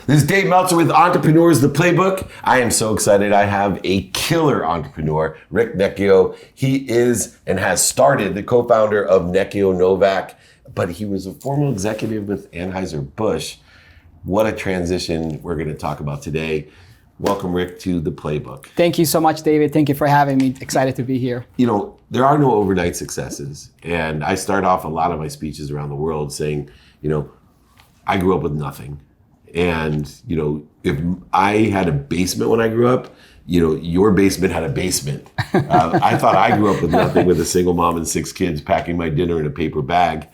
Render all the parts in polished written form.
This is Dave Meltzer with Entrepreneurs, the Playbook. I am so excited. I have a killer entrepreneur, Rick Nechio. He is and has started the co-founder of Nechio Novak, but he was a former executive with Anheuser-Busch. What a transition we're going to talk about today. Welcome, Rick, to the Playbook. Thank you so much, David. Thank you for having me. Excited to be here. You know, there are no overnight successes. And I start off a lot of my speeches around the world saying, you know, I grew up with nothing. And, you know, if I had a basement when I grew up, you know, your basement had a basement. I thought I grew up with nothing, with a single mom and 6 kids packing my dinner in a paper bag.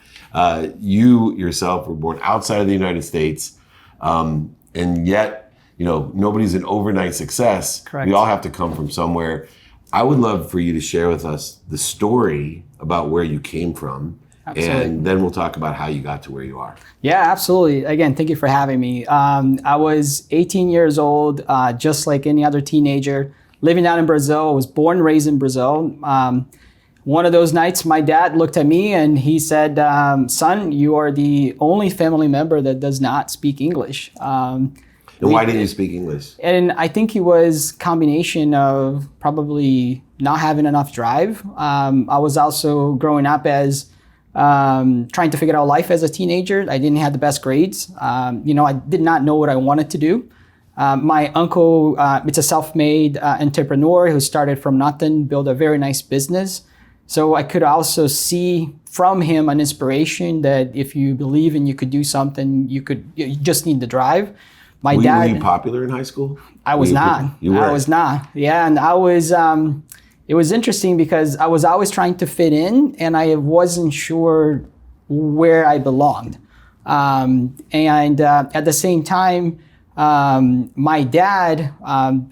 You yourself were born outside of the United States. And yet, you know, nobody's an overnight success. Correct. We all have to come from somewhere. I would love for you to share with us the story about where you came from. Absolutely. And then we'll talk about how you got to where you are. Yeah, absolutely. Again, thank you for having me. I was 18 years old, just like any other teenager, living out in Brazil. I was born and raised in Brazil. One of those nights, my dad looked at me and he said, son, you are the only family member that does not speak English. And why didn't you speak English? And I think it was a combination of probably not having enough drive. I was also growing up as trying to figure out life as a teenager. I didn't have the best grades. You know, I did not know what I wanted to do. My uncle, it's a self-made entrepreneur who started from nothing, built a very nice business. So I could also see from him an inspiration that if you believe and you could do something, you just need the drive. Were you popular in high school? I was not. You were? I was not. Yeah, and I was. It was interesting because I was always trying to fit in, and I wasn't sure where I belonged. And at the same time, my dad,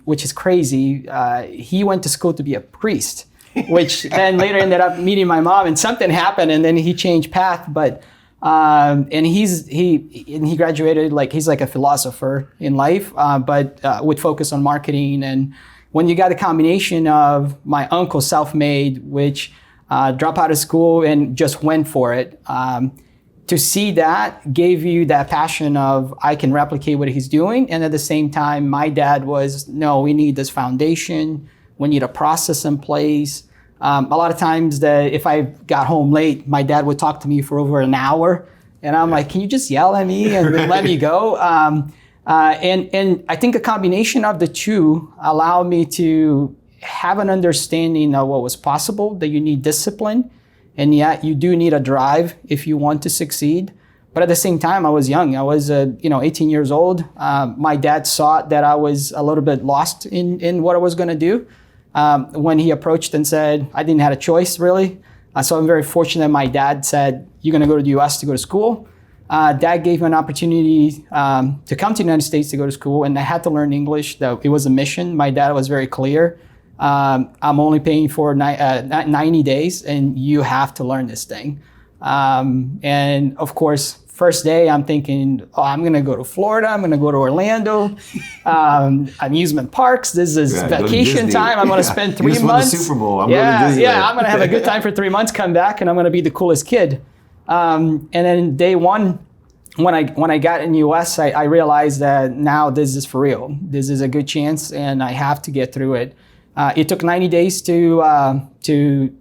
which is crazy, he went to school to be a priest, which then later ended up meeting my mom, and something happened, and then he changed path. But and he graduated, like he's like a philosopher in life, but would focus on marketing. And when you got a combination of my uncle self-made, which dropped out of school and just went for it, to see that gave you that passion of I can replicate what he's doing. And at the same time, my dad was, no, we need this foundation. We need a process in place. A lot of times that if I got home late, my dad would talk to me for over an hour. And I'm like, can you just yell at me and let me go? And I think a combination of the two allowed me to have an understanding of what was possible, that you need discipline, and yet you do need a drive if you want to succeed. But at the same time, I was young. I was 18 years old. My dad saw that I was a little bit lost in what I was going to do. When he approached and said, I didn't have a choice, really. So I'm very fortunate my dad said, you're going to go to the US to go to school. Dad gave me an opportunity to come to the United States to go to school, and I had to learn English. It was a mission. My dad was very clear. I'm only paying for 90 days, and you have to learn this thing. And of course, first day, I'm thinking, I'm going to go to Florida. I'm going to go to Orlando, amusement parks. This is vacation time. I'm going to spend 3 months. The Super Bowl. I'm going to Disney. Yeah, I'm going to have a good time for 3 months, come back, and I'm going to be the coolest kid. And then day one, when I got in the US, I realized that now this is for real. This is a good chance, and I have to get through it. It took 90 days to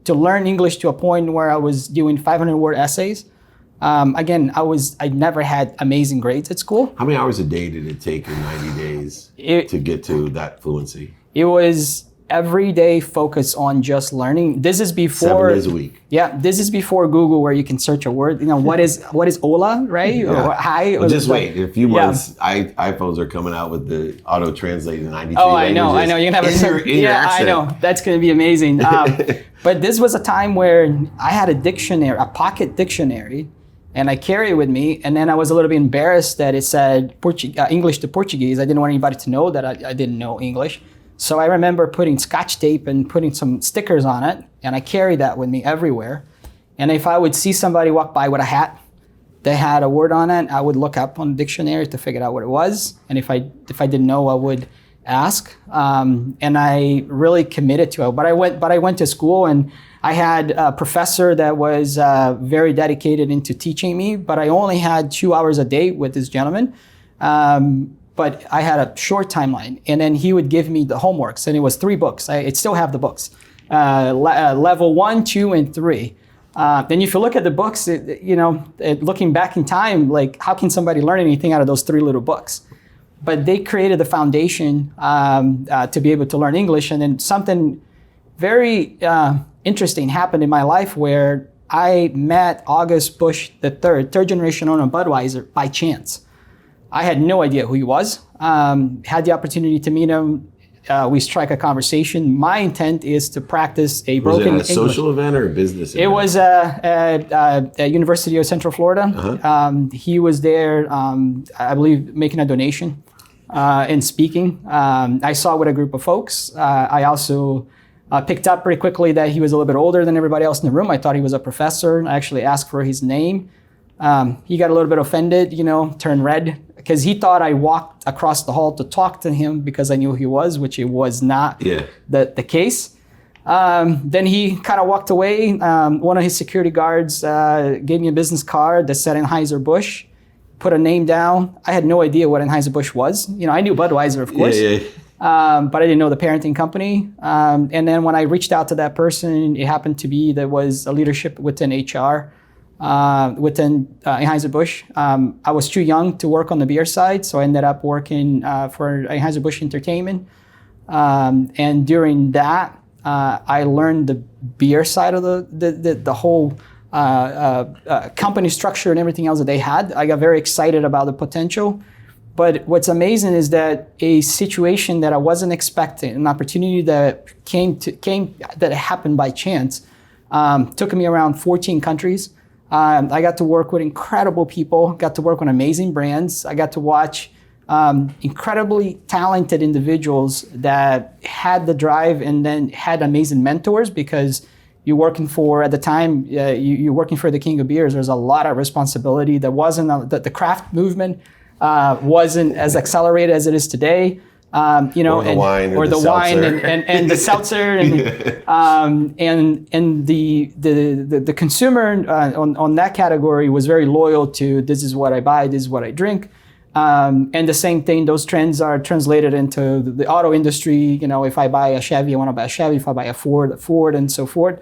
learn English to a point where I was doing 500-word essays. Again, I never had amazing grades at school. How many hours a day did it take in 90 days to get to that fluency? It was every day focus on just learning. This is before 7 days a week. Yeah, this is before Google, where you can search a word. You know, what is hola, right? Yeah. Or hi. Well, just wait. In a few months, iPhones are coming out with the auto translate in 93 languages. I know. You can have your accent. I know. That's going to be amazing. But this was a time where I had a dictionary, a pocket dictionary, and I carry it with me. And then I was a little bit embarrassed that it said English to Portuguese. I didn't want anybody to know that I didn't know English. So I remember putting Scotch tape and putting some stickers on it, and I carried that with me everywhere. And if I would see somebody walk by with a hat that had a word on it, I would look up on the dictionary to figure out what it was. And if I didn't know, I would ask. And I really committed to it. But I went to school, and I had a professor that was very dedicated into teaching me, but I only had 2 hours a day with this gentleman. but I had a short timeline. And then he would give me the homeworks, and it was 3 books. I still have the books, level 1, 2, and 3. Then if you look at the books, looking back in time, like how can somebody learn anything out of those 3 little books? But they created the foundation to be able to learn English. And then something very interesting happened in my life where I met August Busch III, third generation owner of Budweiser, by chance. I had no idea who he was. Had the opportunity to meet him. We strike a conversation. My intent is to practice a broken English. Was it a social event or a business event? It was at University of Central Florida. He was there, I believe, making a donation and speaking. I saw with a group of folks. I also picked up pretty quickly that he was a little bit older than everybody else in the room. I thought he was a professor. I actually asked for his name. He got a little bit offended, turned red, because he thought I walked across the hall to talk to him because I knew who he was, which it was not the case. Then he kind of walked away. One of his security guards gave me a business card that said Anheuser-Busch, put a name down. I had no idea what Anheuser-Busch was. I knew Budweiser, of course. But I didn't know the parenting company. And then when I reached out to that person, it happened to be there was a leadership within HR, within Anheuser-Busch. I was too young to work on the beer side, so I ended up working for Anheuser-Busch Entertainment. And during that, I learned the beer side of the whole company structure and everything else that they had. I got very excited about the potential. But what's amazing is that a situation that I wasn't expecting, an opportunity that that happened by chance, took me around 14 countries. I got to work with incredible people, got to work on amazing brands. I got to watch incredibly talented individuals that had the drive and then had amazing mentors, because you're working for, at the time, you're working for the king of beers. There's a lot of responsibility. There wasn't, the craft movement wasn't as accelerated as it is today. Or the wine and the seltzer and the consumer on that category was very loyal to, this is what I buy, this is what I drink. And the same thing, those trends are translated into the auto industry. If I buy a Chevy, I want to buy a Chevy. If I buy a Ford, and so forth.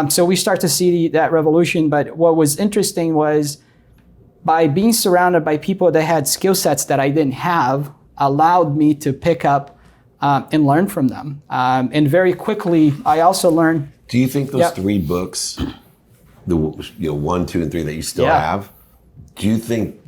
So we start to see that revolution. But what was interesting was, by being surrounded by people that had skill sets that I didn't have, allowed me to pick up and learn from them. And very quickly, I also learned. Do you think those 3 books, the 1, 2, and 3 that you still have, do you think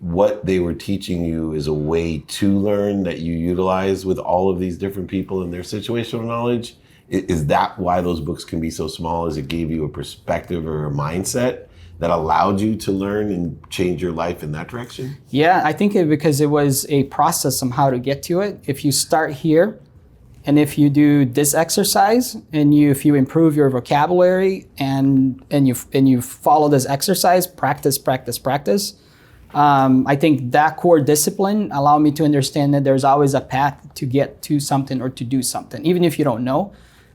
what they were teaching you is a way to learn that you utilize with all of these different people and their situational knowledge? Is that why those books can be so small, as it gave you a perspective or a mindset that allowed you to learn and change your life in that direction? Yeah, I think because it was a process on how to get to it. If you start here, and if you do this exercise, and if you improve your vocabulary and you follow this exercise, practice. I think that core discipline allowed me to understand that there's always a path to get to something or to do something, even if you don't know.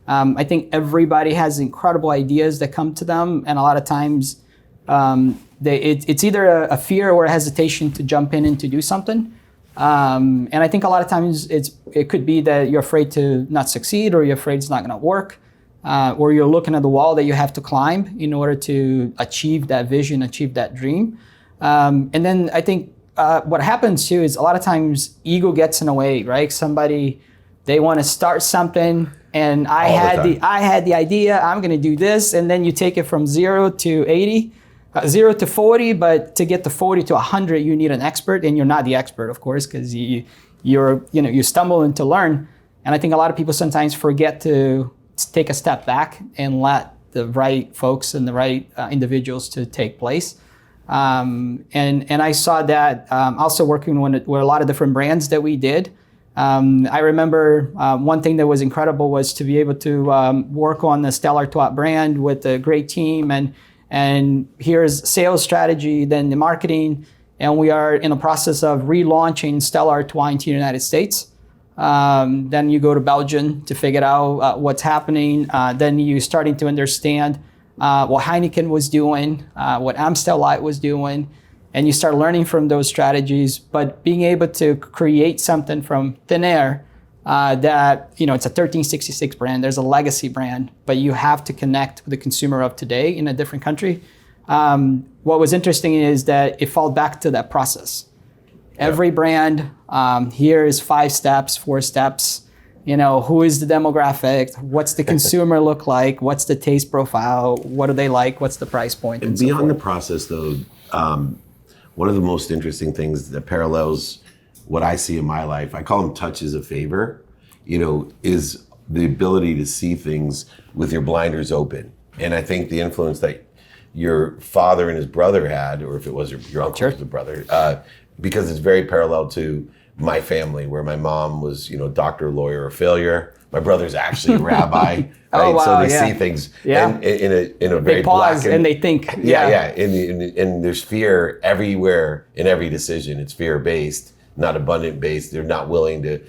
I think everybody has incredible ideas that come to them, and a lot of times, it's either a fear or a hesitation to jump in and to do something. And I think a lot of times it could be that you're afraid to not succeed, or you're afraid it's not going to work, or you're looking at the wall that you have to climb in order to achieve that vision, achieve that dream. And then I think what happens too is a lot of times ego gets in the way, right? They want to start something, and I had the idea, I'm going to do this, and then you take it from 0 to 80. 0 to 40, but to get to 40 to 100, you need an expert, and you're not the expert, of course, because you stumble and to learn. And I think a lot of people sometimes forget to take a step back and let the right folks and the right individuals to take place. And I saw that also working with a lot of different brands that we did. I remember one thing that was incredible was to be able to work on the Stella Artois brand with a great team, and here's sales strategy, then the marketing, and we are in the process of relaunching Stella Artois into the United States. Then you go to Belgium to figure out what's happening. Then you're starting to understand what Heineken was doing, what Amstel Light was doing. and you start learning from those strategies, but being able to create something from thin air that, it's a 1366 brand, there's a legacy brand, but you have to connect with the consumer of today in a different country. What was interesting is that it fell back to that process. Every brand, here is 5 steps, 4 steps. Who is the demographic? What's the consumer look like? What's the taste profile? What do they like? What's the price point? And beyond the process, though, one of the most interesting things that parallels what I see in my life, I call them touches of favor, is the ability to see things with your blinders open. And I think the influence that your father and his brother had, or if it was your uncle Sure. was the brother, because it's very parallel to my family, where my mom was, doctor, lawyer, or failure. My brother's actually a rabbi, right? Oh, wow, so they yeah. see things Yeah. in a They very pause black and they think. yeah. And there's fear everywhere in every decision. It's fear based, not abundant based. They're not willing to,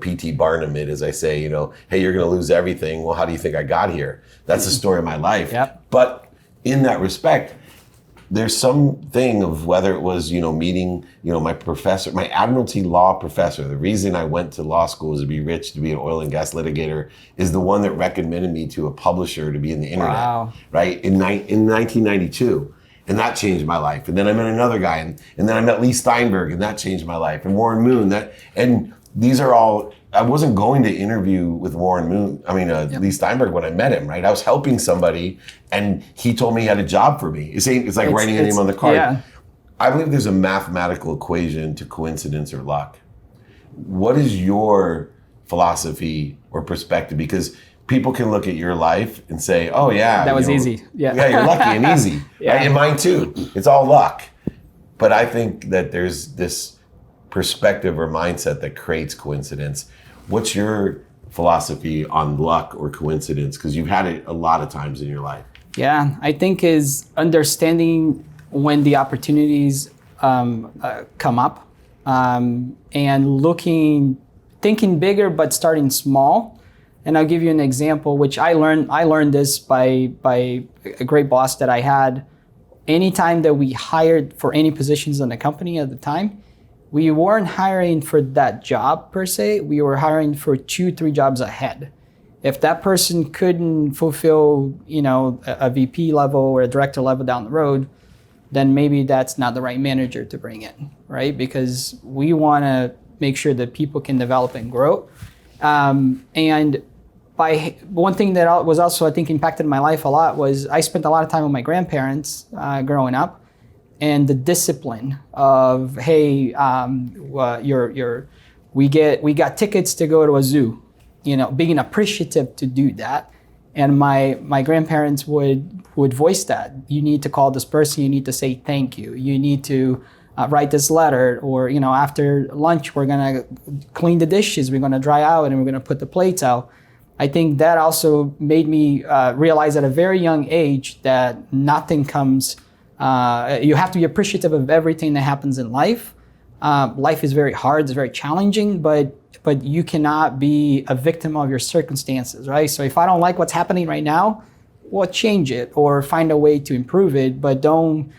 PT Barnum it, as I say, hey, you're going to lose everything. Well, how do you think I got here? That's the story of my life. Yep. But in that respect, there's something of whether it was, meeting, my professor, my Admiralty law professor. The reason I went to law school is to be rich, to be an oil and gas litigator, is the one that recommended me to a publisher to be in the internet, Wow. right? In 1992. And that changed my life. And then I met another guy, and then I met Leigh Steinberg, and that changed my life. And Warren Moon, and these are all, I wasn't going to interview with Leigh Steinberg when I met him, right? I was helping somebody, and he told me he had a job for me. It's like writing a name on the card. Yeah. I believe there's a mathematical equation to coincidence or luck. What is your philosophy or perspective? Because people can look at your life and say, oh yeah. That was easy. Yeah. Yeah, you're lucky and easy. Yeah. Right? And mine too. It's all luck. But I think that there's this perspective or mindset that creates coincidence. What's your philosophy on luck or coincidence? Because you've had it a lot of times in your life. Yeah, I think is understanding when the opportunities come up, and thinking bigger but starting small. And I'll give you an example, which I learned this by a great boss that I had. Anytime that we hired for any positions in the company at the time, we weren't hiring for that job per se. We were hiring for 2-3 jobs ahead. If that person couldn't fulfill, a VP level or a director level down the road, then maybe that's not the right manager to bring in, right? Because we want to make sure that people can develop and grow. And by one thing that was also, I think, impacted my life a lot was I spent a lot of time with my grandparents growing up. And the discipline of, hey, we got tickets to go to a zoo, being appreciative to do that. And my grandparents would voice that. You need to call this person. You need to say thank you. You need to write this letter. Or, after lunch, we're going to clean the dishes. We're going to dry out and we're going to put the plates out. I think that also made me realize at a very young age that nothing comes. You have to be appreciative of everything that happens in life. Life is very hard, it's very challenging, but you cannot be a victim of your circumstances, right? So if I don't like what's happening right now, well, change it or find a way to improve it, but don't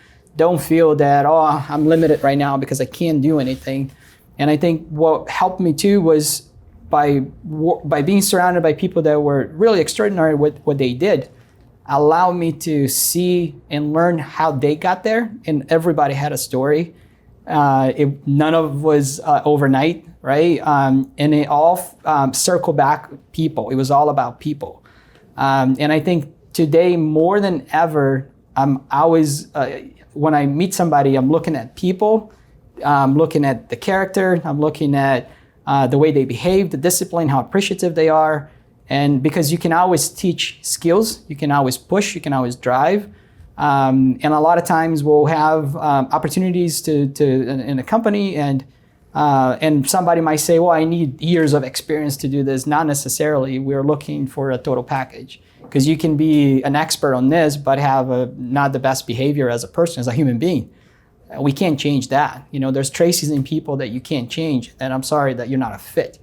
feel that, oh, I'm limited right now because I can't do anything. And I think what helped me too was by being surrounded by people that were really extraordinary with what they did, allow me to see and learn how they got there. And everybody had a story. None of it was overnight, right? And it all circled back people. It was all about people. And I think today more than ever, I'm always, when I meet somebody, I'm looking at people, I'm looking at the character, I'm looking at the way they behave, the discipline, how appreciative they are. And because you can always teach skills, you can always push, you can always drive. And a lot of times we'll have opportunities to in a company and somebody might say, well, I need years of experience to do this. Not necessarily. We're looking for a total package because you can be an expert on this, but have not the best behavior as a person, as a human being. We can't change that. There's traces in people that you can't change, and I'm sorry that you're not a fit.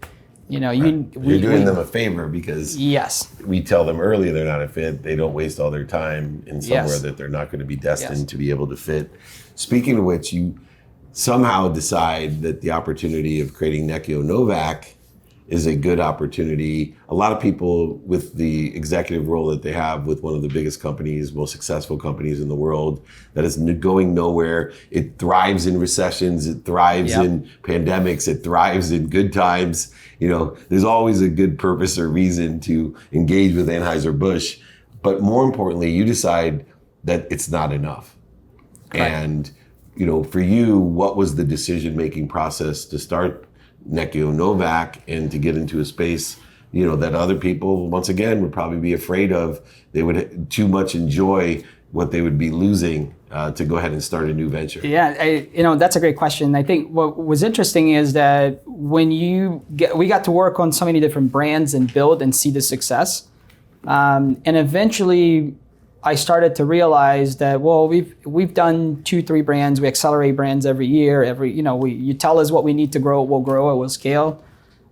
You're doing them a favor because yes, we tell them early they're not a fit. They don't waste all their time in somewhere that they're not going to be destined to be able to fit. speaking of which, you somehow decide that the opportunity of creating Nechio Novak is a good opportunity. A lot of people with the executive role that they have with one of the biggest companies, most successful companies in the world, that is going nowhere. It thrives in recessions, it thrives in pandemics, it thrives in good times. You know, there's always a good purpose or reason to engage with Anheuser-Busch. But more importantly, you decide that it's not enough. Correct. And, you know, for you, what was the decision-making process to start Nechio Novak and to get into a space, you know, that other people, once again, would probably be afraid of? They would too much enjoy what they would be losing to go ahead and start a new venture. Yeah, you know, that's a great question. I think what was interesting is that when we got to work on so many different brands and build and see the success. And eventually I started to realize that, well, we've done 2-3 brands. We accelerate brands every year. You tell us what we need to grow, we'll grow it, we'll scale.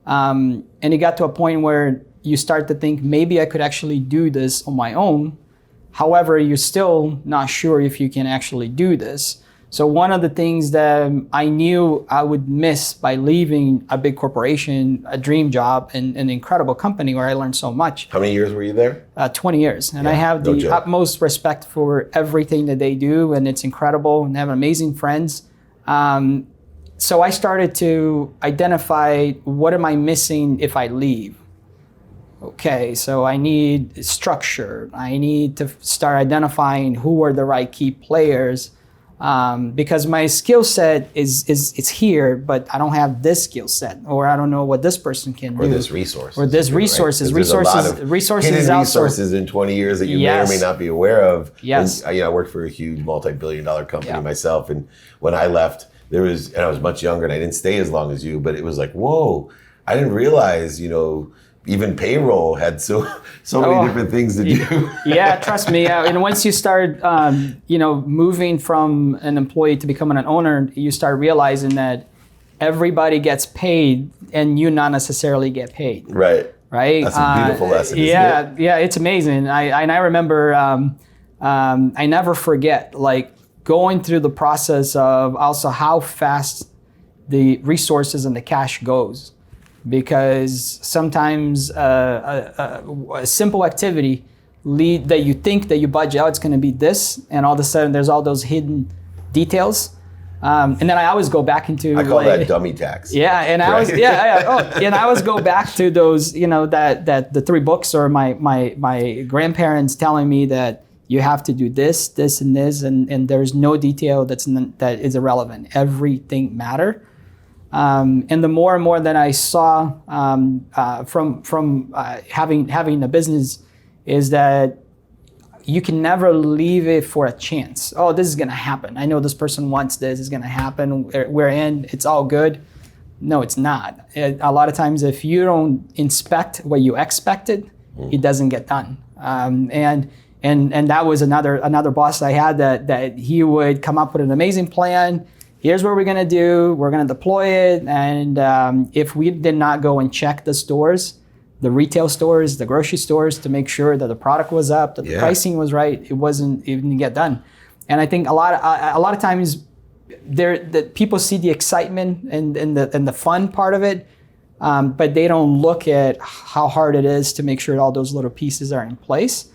And it got to a point where you start to think, maybe I could actually do this on my own. However, you're still not sure if you can actually do this. So one of the things that I knew I would miss by leaving a big corporation, a dream job, and an incredible company where I learned so much. How many years were you there? 20 years. And I have the utmost respect for everything that they do, and it's incredible, and they have amazing friends. So I started to identify, what am I missing if I leave? Okay, so I need structure. I need to start identifying who are the right key players. Because my skill set is here, but I don't have this skill set, or I don't know what this person can do. Or this resource. Or this resources. Right? Resources Hidden resources in 20 years that you may or may not be aware of. Yes. And, I worked for a huge multi-billion-dollar company myself, and when I left, and I was much younger, and I didn't stay as long as you, but it was like, whoa, I didn't realize, even payroll had so many different things to do. Yeah, trust me. And once you start, moving from an employee to becoming an owner, you start realizing that everybody gets paid, and you not necessarily get paid. Right. Right. That's a beautiful lesson. Isn't it? Yeah, it's amazing. I remember. I never forget, like, going through the process of also how fast the resources and the cash goes. Because sometimes a simple activity that you think that you budget, it's going to be this, and all of a sudden there's all those hidden details, and then I always go back into. I call that dummy tax. Yeah, and I always and I always go back to those, that the 3 books, or my grandparents telling me that you have to do this, and this, and there's no detail that is irrelevant. Everything matter. And the more and more that I saw from having a business is that you can never leave it for a chance. Oh, this is going to happen. I know this person wants this. It's going to happen. We're in. It's all good. No, it's not. A lot of times, if you don't inspect what you expected, it doesn't get done. And that was another boss I had that he would come up with an amazing plan. Here's what we're going to do. We're going to deploy it. And if we did not go and check the stores, the retail stores, the grocery stores, to make sure that the product was up, that the pricing was right, it wasn't even get done. And I think a lot of times that people see the excitement and the fun part of it, but they don't look at how hard it is to make sure all those little pieces are in place.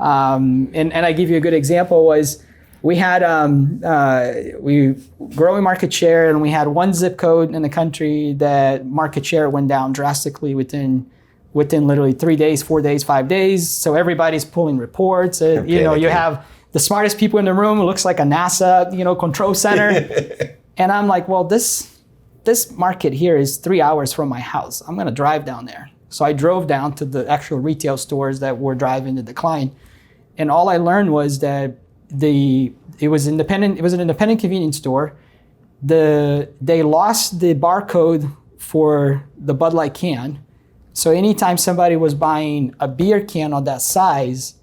And I give you a good example was, we had we growing market share, and we had one zip code in the country that market share went down drastically within literally 3 days, 4 days, 5 days. So everybody's pulling reports. You have the smartest people in the room. It looks like a NASA control center. And I'm like, well, this market here is 3 hours from my house. I'm gonna drive down there. So I drove down to the actual retail stores that were driving the decline, and all I learned was that it was independent. It was an independent convenience store. They lost the barcode for the Bud Light can, so anytime somebody was buying a beer can of that size,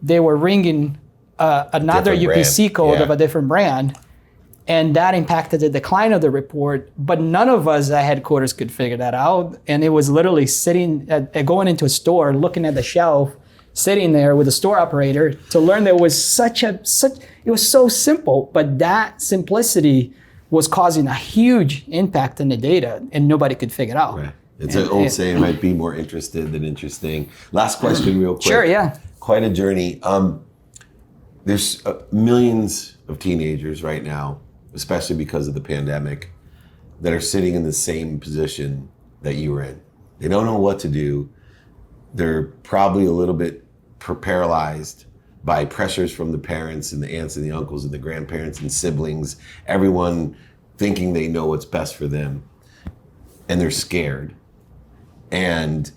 they were ringing another different UPC brand. Code of a different brand, and that impacted the decline of the report. But none of us at headquarters could figure that out, and it was literally sitting going into a store, looking at the shelf, sitting there with a store operator to learn that it was it was so simple, but that simplicity was causing a huge impact on the data, and nobody could figure it out. Right. It's an old saying, might be more interested than interesting. Last question, real quick. Sure, yeah. Quite a journey. There's millions of teenagers right now, especially because of the pandemic, that are sitting in the same position that you were in. They don't know what to do. They're probably a little bit paralyzed by pressures from the parents and the aunts and the uncles and the grandparents and siblings, everyone thinking they know what's best for them. And they're scared. And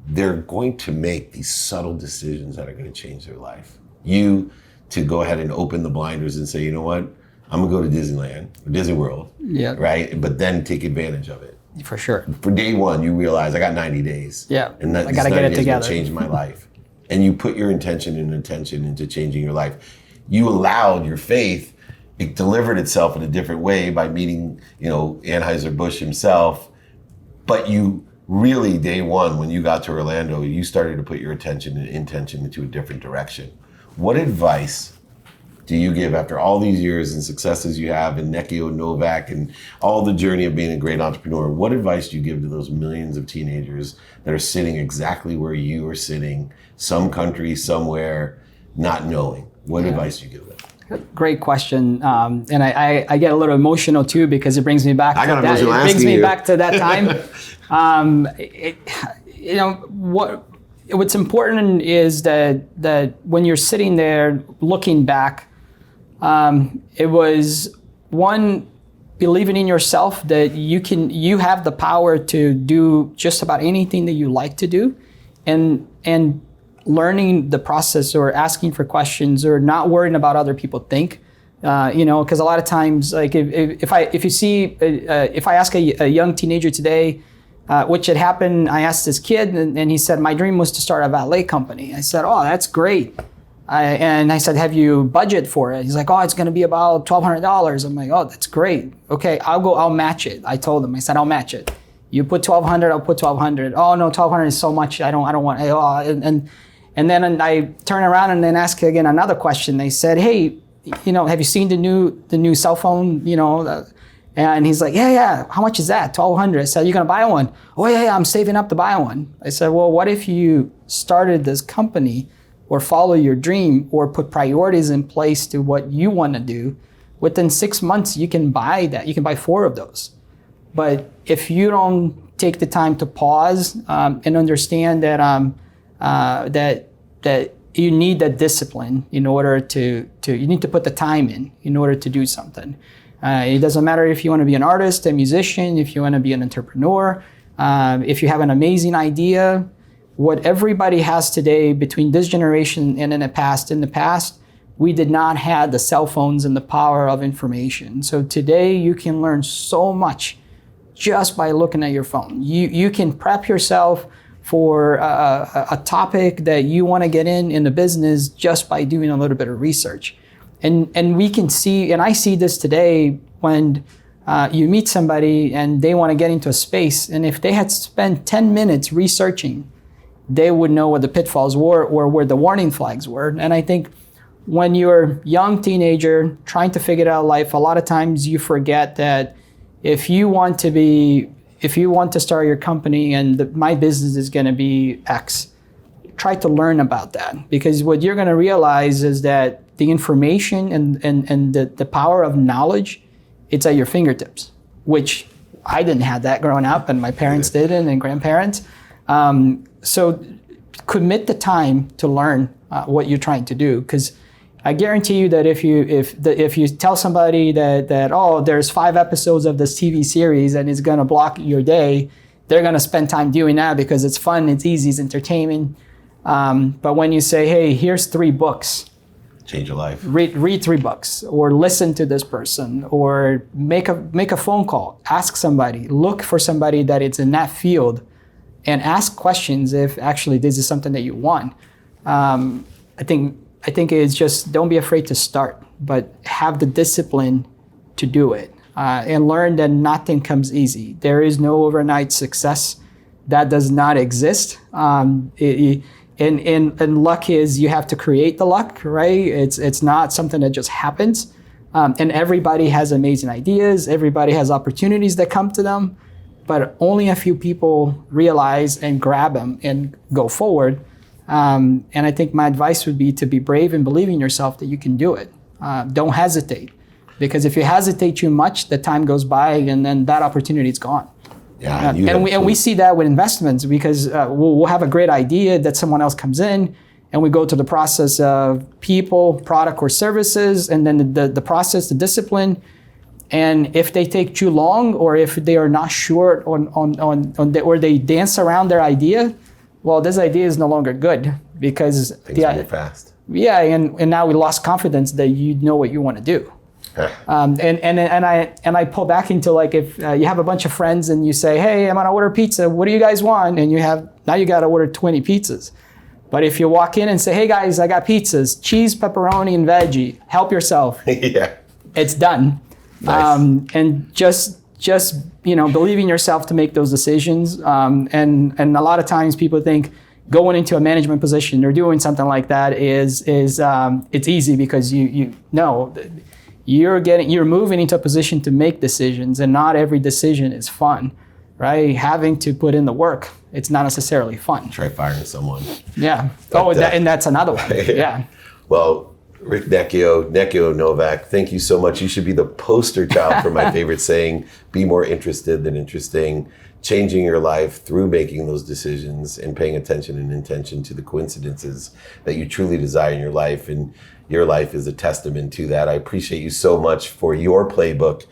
they're going to make these subtle decisions that are going to change their life. You to go ahead and open the blinders and say, you know what, I'm gonna go to Disneyland, or Disney World, right? But then take advantage of it. For sure. For day one, you realize I got 90 days. Yeah, and that I gotta get it together. Change my life. And you put your intention and attention into changing your life. You allowed your faith, it delivered itself in a different way by meeting, Anheuser-Busch himself. But you really, day one, when you got to Orlando, you started to put your attention and intention into a different direction. What advice do you give after all these years and successes you have in Nechio Novak and all the journey of being a great entrepreneur? What advice do you give to those millions of teenagers that are sitting exactly where you are sitting, some country, somewhere, not knowing? What advice do you give them? Great question, and I get a little emotional too because it brings me back. Back to that time. What's important is that when you're sitting there looking back, it was one, believing in yourself that you have the power to do just about anything that you like to do, and learning the process or asking for questions or not worrying about other people think. Because a lot of times, like if I ask a young teenager today, which had happened, I asked this kid, and he said, my dream was to start a valet company. I said, oh, that's great. And I said, have you budget for it? He's like, oh, it's going to be about $1,200. I'm like, oh, that's great. Okay, I'll match it. I told him, I said, I'll match it. You put $1,200, I'll put $1,200. Oh no, $1,200 is so much. I don't want. And then I turn around and then ask again another question. They said, hey, have you seen the new cell phone? And he's like, yeah. How much is that? $1,200. I said, you gonna buy one? Oh yeah, I'm saving up to buy one. I said, well, what if you started this company or follow your dream or put priorities in place to what you want to do? Within 6 months, you can buy that. You can buy 4 of those. But if you don't take the time to pause and understand that you need that discipline in order to you need to put the time in order to do something. It doesn't matter if you want to be an artist, a musician, if you want to be an entrepreneur, if you have an amazing idea. What everybody has today between this generation and in the past, we did not have the cell phones and the power of information. So today you can learn so much just by looking at your phone. You can prep yourself for a topic that you want to get in the business just by doing a little bit of research. And we can see, and I see this today when you meet somebody and they want to get into a space, and if they had spent 10 minutes researching, they would know what the pitfalls were or where the warning flags were. And I think when you're a young teenager trying to figure out life, a lot of times you forget that if you want to start your company and my business is going to be X, try to learn about that, because what you're going to realize is that the information and the power of knowledge, it's at your fingertips, which I didn't have that growing up, and my parents didn't, and grandparents. So commit the time to learn what you're trying to do, because I guarantee you that if you tell somebody that oh, there's 5 episodes of this TV series and it's going to block your day, they're going to spend time doing that because it's fun, it's easy, it's entertainment. But when you say, hey, here's 3 books, change your life. Read 3 books, or listen to this person, or make a phone call, ask somebody, look for somebody that is in that field, and ask questions if actually this is something that you want. I think it's just, don't be afraid to start, but have the discipline to do it, and learn that nothing comes easy. There is no overnight success. That does not exist. And luck is you have to create the luck, right? It's not something that just happens. And everybody has amazing ideas. Everybody has opportunities that come to them, but only a few people realize and grab them and go forward. And I think my advice would be to be brave and believe in yourself that you can do it. Don't hesitate, because if you hesitate too much, the time goes by and then that opportunity is gone. Yeah, and we see that with investments, because we'll have a great idea that someone else comes in, and we go through the process of people, product, or services, and then the process, the discipline. And if they take too long, or if they are not sure or they dance around their idea, well, this idea is no longer good, because things move fast. Yeah, and now we lost confidence that you know what you want to do. And I pull back into, like, if you have a bunch of friends and you say, hey, I'm gonna order pizza, what do you guys want? And you gotta order 20 pizzas. But if you walk in and say, hey guys, I got pizzas, cheese, pepperoni, and veggie, help yourself. Yeah. It's done. Nice. And just believe in yourself to make those decisions. And a lot of times people think going into a management position or doing something like that is it's easy, because you know you're moving into a position to make decisions, and not every decision is fun, right? Having to put in the work, it's not necessarily fun. Try firing someone. Yeah. But, and that's another one. Yeah. Well, Rick Nechio Novak, thank you so much. You should be the poster child for my favorite saying, be more interested than interesting, changing your life through making those decisions and paying attention and intention to the coincidences that you truly desire in your life. And your life is a testament to that. I appreciate you so much for your playbook.